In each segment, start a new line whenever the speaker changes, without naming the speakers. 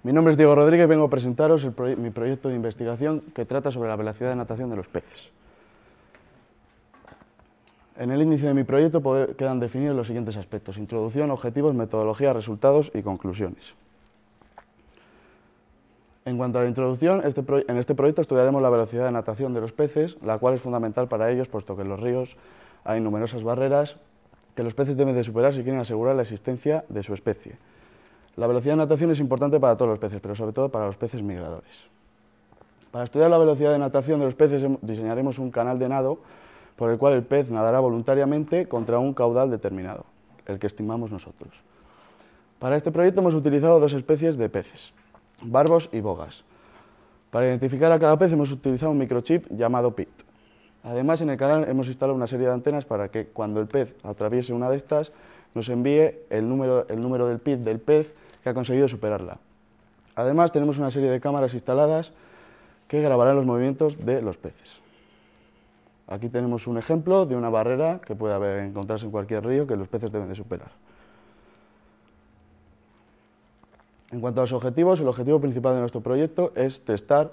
Mi nombre es Diego Rodríguez y vengo a presentaros mi proyecto de investigación que trata sobre la velocidad de natación de los peces. En el índice de mi proyecto quedan definidos los siguientes aspectos: introducción, objetivos, metodología, resultados y conclusiones. En cuanto a la introducción, en este proyecto estudiaremos la velocidad de natación de los peces, la cual es fundamental para ellos, puesto que en los ríos hay numerosas barreras que los peces deben de superar si quieren asegurar la existencia de su especie. La velocidad de natación es importante para todos los peces, pero sobre todo para los peces migradores. Para estudiar la velocidad de natación de los peces diseñaremos un canal de nado por el cual el pez nadará voluntariamente contra un caudal determinado, el que estimamos nosotros. Para este proyecto hemos utilizado dos especies de peces, barbos y bogas. Para identificar a cada pez hemos utilizado un microchip llamado PIT. Además, en el canal hemos instalado una serie de antenas para que cuando el pez atraviese una de estas nos envíe el número del PIT del pez que ha conseguido superarla. Además, tenemos una serie de cámaras instaladas que grabarán los movimientos de los peces. Aquí tenemos un ejemplo de una barrera que puede encontrarse en cualquier río que los peces deben de superar. En cuanto a los objetivos, el objetivo principal de nuestro proyecto es testar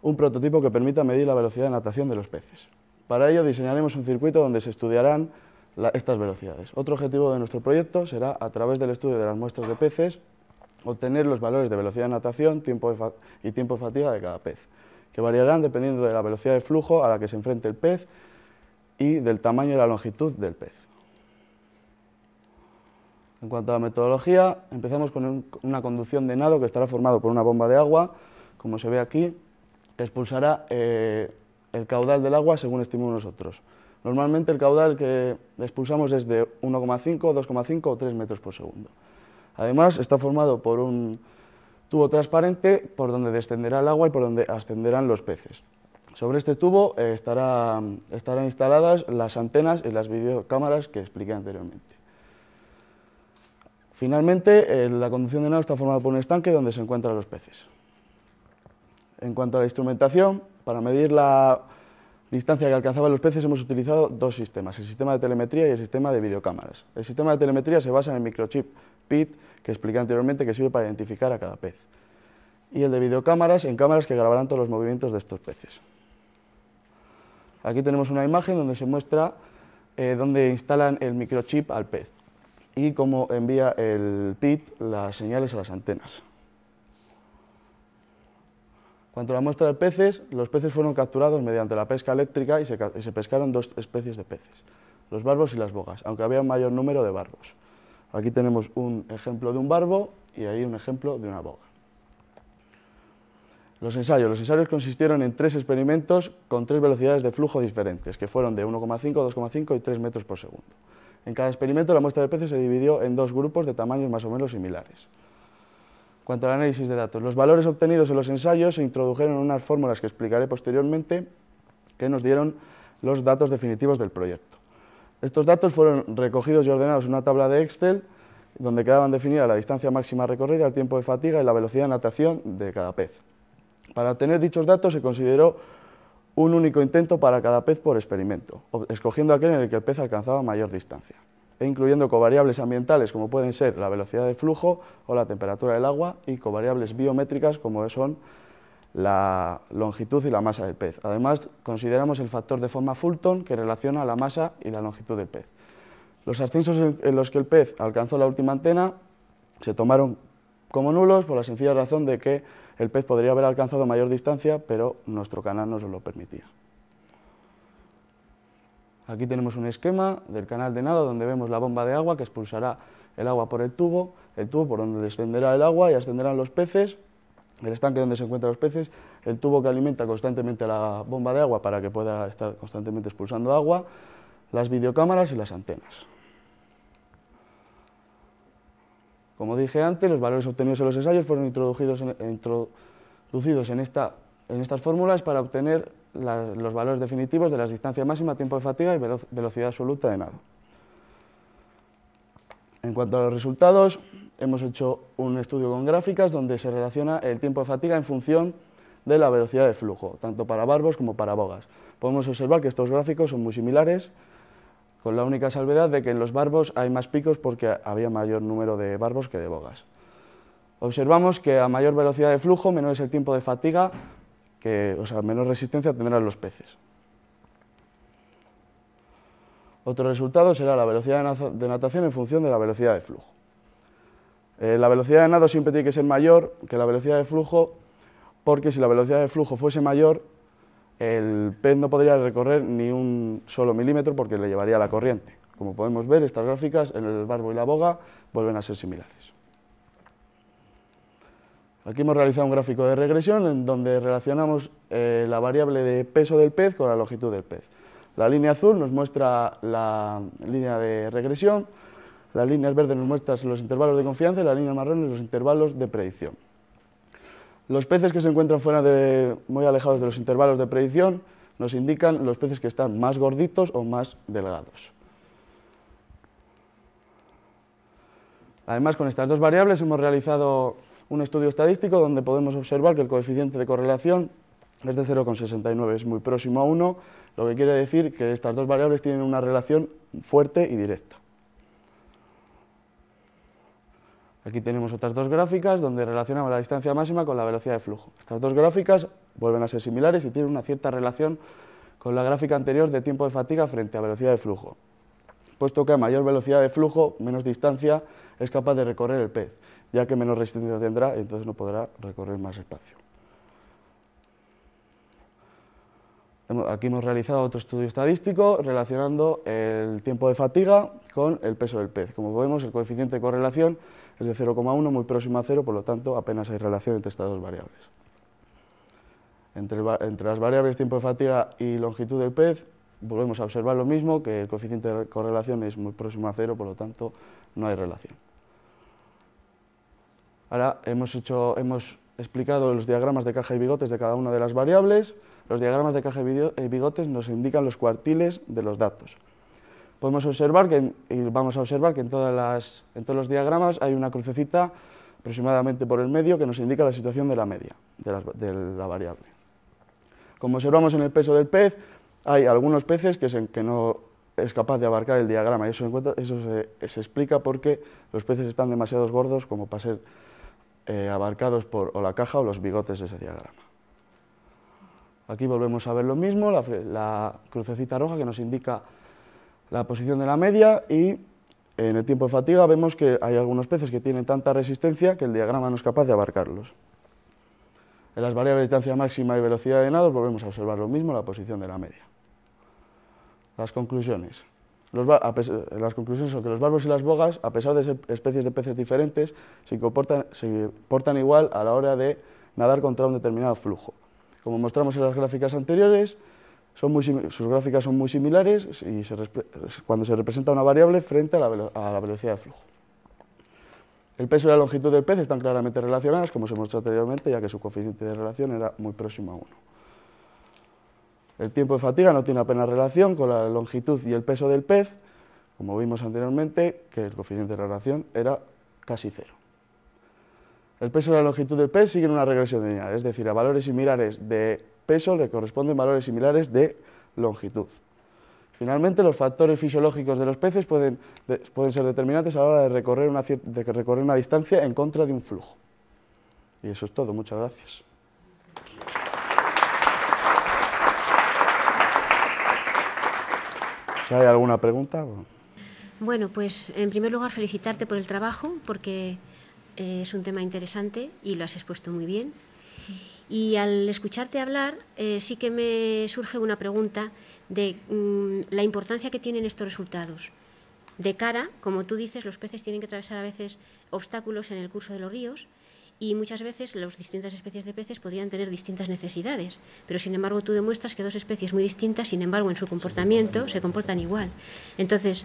un prototipo que permita medir la velocidad de natación de los peces. Para ello diseñaremos un circuito donde se estudiarán estas velocidades. Otro objetivo de nuestro proyecto será, a través del estudio de las muestras de peces, obtener los valores de velocidad de natación y tiempo de fatiga de cada pez, que variarán dependiendo de la velocidad de flujo a la que se enfrente el pez y del tamaño y la longitud del pez. En cuanto a la metodología, empezamos con una conducción de nado que estará formado por una bomba de agua, como se ve aquí, que expulsará el caudal del agua según estimemos nosotros. Normalmente el caudal que expulsamos es de 1,5, 2,5 o 3 metros por segundo. Además, está formado por un tubo transparente por donde descenderá el agua y por donde ascenderán los peces. Sobre este tubo estarán instaladas las antenas y las videocámaras que expliqué anteriormente. Finalmente, la conducción de nado está formada por un estanque donde se encuentran los peces. En cuanto a la instrumentación, para medir la distancia que alcanzaban los peces hemos utilizado dos sistemas, el sistema de telemetría y el sistema de videocámaras. El sistema de telemetría se basa en el microchip PIT que expliqué anteriormente, que sirve para identificar a cada pez. Y el de videocámaras en cámaras que grabarán todos los movimientos de estos peces. Aquí tenemos una imagen donde se muestra dónde instalan el microchip al pez y cómo envía el PIT las señales a las antenas. En cuanto a la muestra de peces, los peces fueron capturados mediante la pesca eléctrica y se pescaron dos especies de peces, los barbos y las bogas, aunque había un mayor número de barbos. Aquí tenemos un ejemplo de un barbo y ahí un ejemplo de una boga. Los ensayos consistieron en 3 experimentos con 3 velocidades de flujo diferentes, que fueron de 1,5, 2,5 y 3 metros por segundo. En cada experimento la muestra de peces se dividió en 2 grupos de tamaños más o menos similares. En cuanto al análisis de datos, los valores obtenidos en los ensayos se introdujeron en unas fórmulas que explicaré posteriormente que nos dieron los datos definitivos del proyecto. Estos datos fueron recogidos y ordenados en una tabla de Excel donde quedaban definidas la distancia máxima recorrida, el tiempo de fatiga y la velocidad de natación de cada pez. Para obtener dichos datos se consideró un único intento para cada pez por experimento, escogiendo aquel en el que el pez alcanzaba mayor distancia, e incluyendo covariables ambientales como pueden ser la velocidad de flujo o la temperatura del agua y covariables biométricas como son la longitud y la masa del pez. Además, consideramos el factor de forma Fulton que relaciona la masa y la longitud del pez. Los ascensos en los que el pez alcanzó la última antena se tomaron como nulos por la sencilla razón de que el pez podría haber alcanzado mayor distancia, pero nuestro canal no se lo permitía. Aquí tenemos un esquema del canal de nado donde vemos la bomba de agua que expulsará el agua por el tubo por donde descenderá el agua y ascenderán los peces, el estanque donde se encuentran los peces, el tubo que alimenta constantemente la bomba de agua para que pueda estar constantemente expulsando agua, las videocámaras y las antenas. Como dije antes, los valores obtenidos en los ensayos fueron introducidos en estas fórmulas para obtener los valores definitivos de la distancia máxima, tiempo de fatiga y velocidad absoluta de nado. En cuanto a los resultados, hemos hecho un estudio con gráficas donde se relaciona el tiempo de fatiga en función de la velocidad de flujo, tanto para barbos como para bogas. Podemos observar que estos gráficos son muy similares, con la única salvedad de que en los barbos hay más picos porque había mayor número de barbos que de bogas. Observamos que a mayor velocidad de flujo, menor es el tiempo de fatiga, o sea, menor resistencia tendrán los peces. Otro resultado será la velocidad de natación en función de la velocidad de flujo. La velocidad de nado siempre tiene que ser mayor que la velocidad de flujo, porque si la velocidad de flujo fuese mayor, el pez no podría recorrer ni un solo milímetro porque le llevaría la corriente. Como podemos ver, estas gráficas, el barbo y la boga, vuelven a ser similares. Aquí hemos realizado un gráfico de regresión en donde relacionamos la variable de peso del pez con la longitud del pez. La línea azul nos muestra la línea de regresión, las líneas verdes nos muestran los intervalos de confianza y la línea marrón los intervalos de predicción. Los peces que se encuentran muy alejados de los intervalos de predicción nos indican los peces que están más gorditos o más delgados. Además, con estas dos variables hemos realizado un estudio estadístico donde podemos observar que el coeficiente de correlación es de 0,69, es muy próximo a 1, lo que quiere decir que estas dos variables tienen una relación fuerte y directa. Aquí tenemos otras dos gráficas donde relacionamos la distancia máxima con la velocidad de flujo. Estas dos gráficas vuelven a ser similares y tienen una cierta relación con la gráfica anterior de tiempo de fatiga frente a velocidad de flujo, puesto que a mayor velocidad de flujo, menos distancia es capaz de recorrer el pez, ya que menos resistencia tendrá y entonces no podrá recorrer más espacio. Aquí hemos realizado otro estudio estadístico relacionando el tiempo de fatiga con el peso del pez. Como vemos, el coeficiente de correlación es de 0,1, muy próximo a 0, por lo tanto apenas hay relación entre estas dos variables. Entre las variables tiempo de fatiga y longitud del pez volvemos a observar lo mismo, que el coeficiente de correlación es muy próximo a 0, por lo tanto no hay relación. Ahora hemos explicado los diagramas de caja y bigotes de cada una de las variables. Los diagramas de caja y bigotes nos indican los cuartiles de los datos. Podemos observar vamos a observar que en todos los diagramas hay una crucecita aproximadamente por el medio que nos indica la situación de la media de la variable. Como observamos en el peso del pez, hay algunos peces que no es capaz de abarcar el diagrama y eso se explica porque los peces están demasiado gordos como para ser abarcados por o la caja o los bigotes de ese diagrama. Aquí volvemos a ver lo mismo, la crucecita roja que nos indica la posición de la media y en el tiempo de fatiga vemos que hay algunos peces que tienen tanta resistencia que el diagrama no es capaz de abarcarlos. En las variables de distancia máxima y velocidad de nado volvemos a observar lo mismo, la posición de la media. Las conclusiones. Las conclusiones son que los barbos y las bogas, a pesar de ser especies de peces diferentes, se portan igual a la hora de nadar contra un determinado flujo. Como mostramos en las gráficas anteriores, sus gráficas son muy similares y cuando se representa una variable frente a la velocidad de flujo. El peso y la longitud del pez están claramente relacionadas, como se mostró anteriormente, ya que su coeficiente de relación era muy próximo a 1. El tiempo de fatiga no tiene apenas relación con la longitud y el peso del pez, como vimos anteriormente, que el coeficiente de relación era casi 0. El peso y la longitud del pez siguen una regresión lineal, es decir, a valores similares de peso le corresponden valores similares de longitud. Finalmente, los factores fisiológicos de los peces pueden ser determinantes a la hora de recorrer una distancia en contra de un flujo. Y eso es todo, muchas gracias. Si hay alguna pregunta.
Bueno, pues en primer lugar felicitarte por el trabajo, porque es un tema interesante y lo has expuesto muy bien. Y al escucharte hablar, sí que me surge una pregunta de la importancia que tienen estos resultados. De cara, como tú dices, los peces tienen que atravesar a veces obstáculos en el curso de los ríos y muchas veces las distintas especies de peces podrían tener distintas necesidades, pero sin embargo tú demuestras que dos especies muy distintas, sin embargo en su comportamiento se comportan igual. Entonces,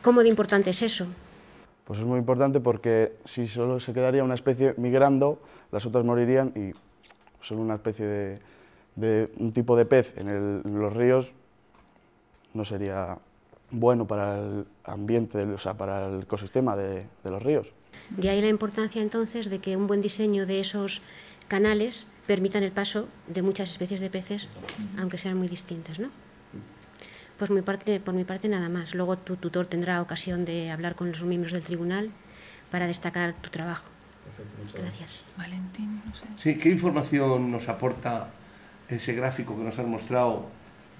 ¿cómo de importante es eso?
Pues es muy importante porque si solo se quedaría una especie migrando, las otras morirían y solo una especie de un tipo de pez en los ríos no sería bueno para el ambiente, o sea, para el ecosistema de los ríos.
De ahí la importancia entonces de que un buen diseño de esos canales permitan el paso de muchas especies de peces, aunque sean muy distintas, ¿no? Pues por mi parte nada más. Luego tu tutor tendrá ocasión de hablar con los miembros del tribunal para destacar tu trabajo. Gracias.
Valentín, no sé.
Sí, ¿qué información nos aporta ese gráfico que nos has mostrado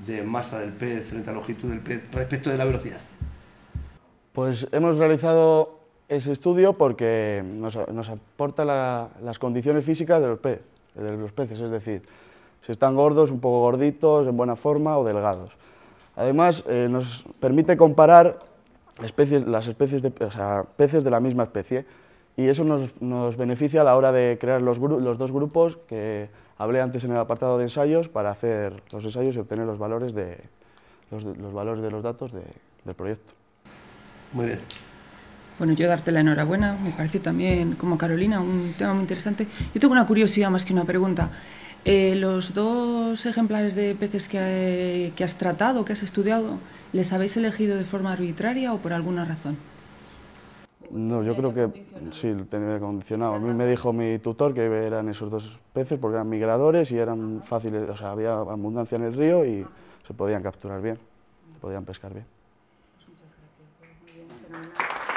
de masa del pez frente a longitud del pez respecto de la velocidad?
Pues hemos realizado ese estudio porque nos aporta las condiciones físicas de los peces, es decir, si están gordos, un poco gorditos, en buena forma o delgados. Además, nos permite comparar peces de la misma especie y eso nos beneficia a la hora de crear los dos grupos que hablé antes en el apartado de ensayos para hacer los ensayos y obtener los valores de los datos del proyecto.
Muy bien.
Bueno, yo darte la enhorabuena, me parece también, como Carolina, un tema muy interesante. Yo tengo una curiosidad más que una pregunta. Los dos ejemplares de peces que has tratado, que has estudiado, ¿les habéis elegido de forma arbitraria o por alguna razón?
No, yo creo que sí, lo tenía condicionado. A mí me dijo mi tutor que eran esos dos peces porque eran migradores y eran fáciles, o sea, había abundancia en el río y se podían capturar bien, se podían pescar bien.
Muchas gracias. Muy bien, fenomenal.